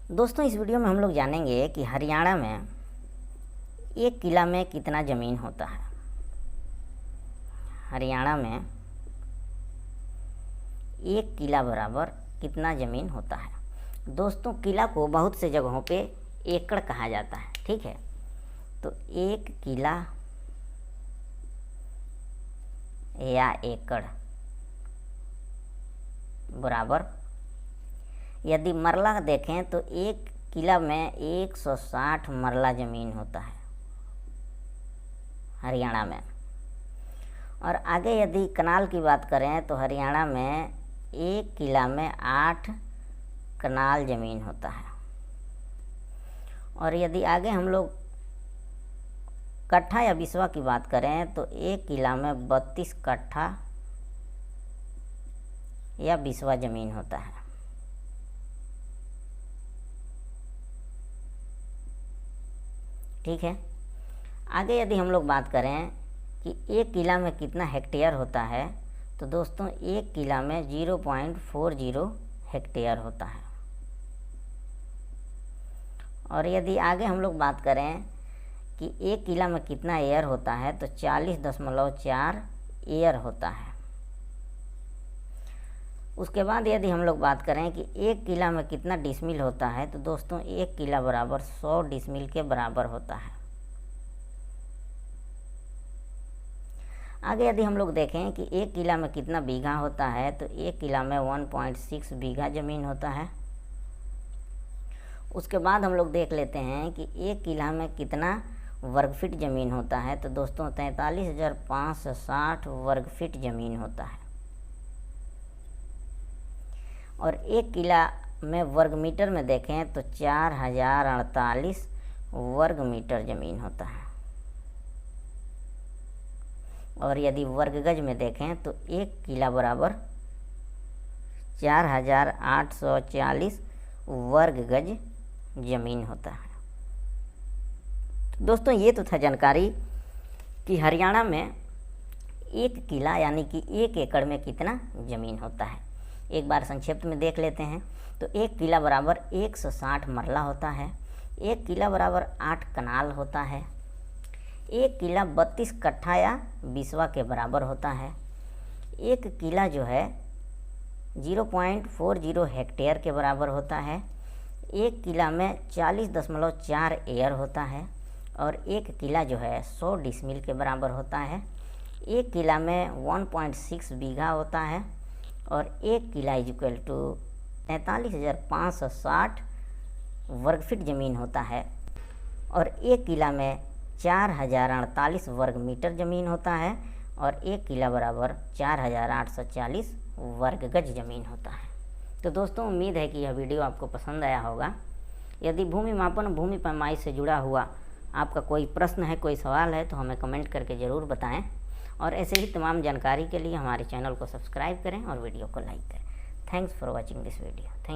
दोस्तों इस वीडियो में हम लोग जानेंगे कि हरियाणा में एक किला में कितना ज़मीन होता है। हरियाणा में एक किला बराबर कितना ज़मीन होता है। दोस्तों किला को बहुत से जगहों पे एकड़ कहा जाता है, ठीक है। तो एक किला या एकड़ बराबर, यदि मरला देखें तो एक किला में 160 मरला ज़मीन होता है हरियाणा में। और आगे यदि कनाल की बात करें तो हरियाणा में एक किला में 8 कनाल ज़मीन होता है। और यदि आगे हम लोग कट्ठा या बिस्वा की बात करें तो एक किला में 32 कट्ठा या बिस्वा ज़मीन होता है। ठीक है। आगे यदि हम लोग बात करें कि एक किला में कितना हेक्टेयर होता है तो दोस्तों एक किला में 0.40 हेक्टेयर होता है। और यदि आगे हम लोग बात करें कि एक किला में कितना एयर होता है तो 40.4 एयर होता है। उसके बाद यदि हम लोग बात करें कि एक किला में कितना डिसमिल होता है तो दोस्तों एक किला बराबर 100 डिसमिल के बराबर होता है। आगे यदि हम लोग देखें कि एक किला में कितना बीघा होता है तो एक किला में 1.6 बीघा ज़मीन होता है। उसके बाद हम लोग देख लेते हैं कि एक किला में कितना वर्ग फीट ज़मीन होता है तो दोस्तों 43,560 वर्ग फीट ज़मीन होता है। और एक किला में वर्ग मीटर में देखें तो 4048 वर्ग मीटर ज़मीन होता है। और यदि वर्ग गज में देखें तो एक किला बराबर 4840 वर्ग गज ज़मीन होता है। तो दोस्तों ये तो था जानकारी कि हरियाणा में एक किला यानी कि एक एकड़ में कितना ज़मीन होता है। एक बार संक्षिप्त में देख लेते हैं तो एक किला बराबर 160 मरला होता है। एक किला बराबर 8 कनाल होता है। एक किला 32 कट्ठा या बिस्वा के बराबर होता है। एक किला जो है 0.40 हेक्टेयर के बराबर होता है। एक किला में 40.4 एयर होता है। और एक किला जो है 100 डिसमिल के बराबर होता है। एक किला में 1.6 बीघा होता है। और एक किला इक्वल टू 43,560 वर्ग फीट ज़मीन होता है। और एक किला में 4048 वर्ग मीटर ज़मीन होता है। और एक किला बराबर 4840 वर्ग गज ज़मीन होता है। तो दोस्तों उम्मीद है कि यह वीडियो आपको पसंद आया होगा। यदि भूमि मापन भूमि पैमाइश से जुड़ा हुआ आपका कोई प्रश्न है, कोई सवाल है तो हमें कमेंट करके ज़रूर बताएं। और ऐसे ही तमाम जानकारी के लिए हमारे चैनल को सब्सक्राइब करें और वीडियो को लाइक करें। Thanks for watching this video. Thank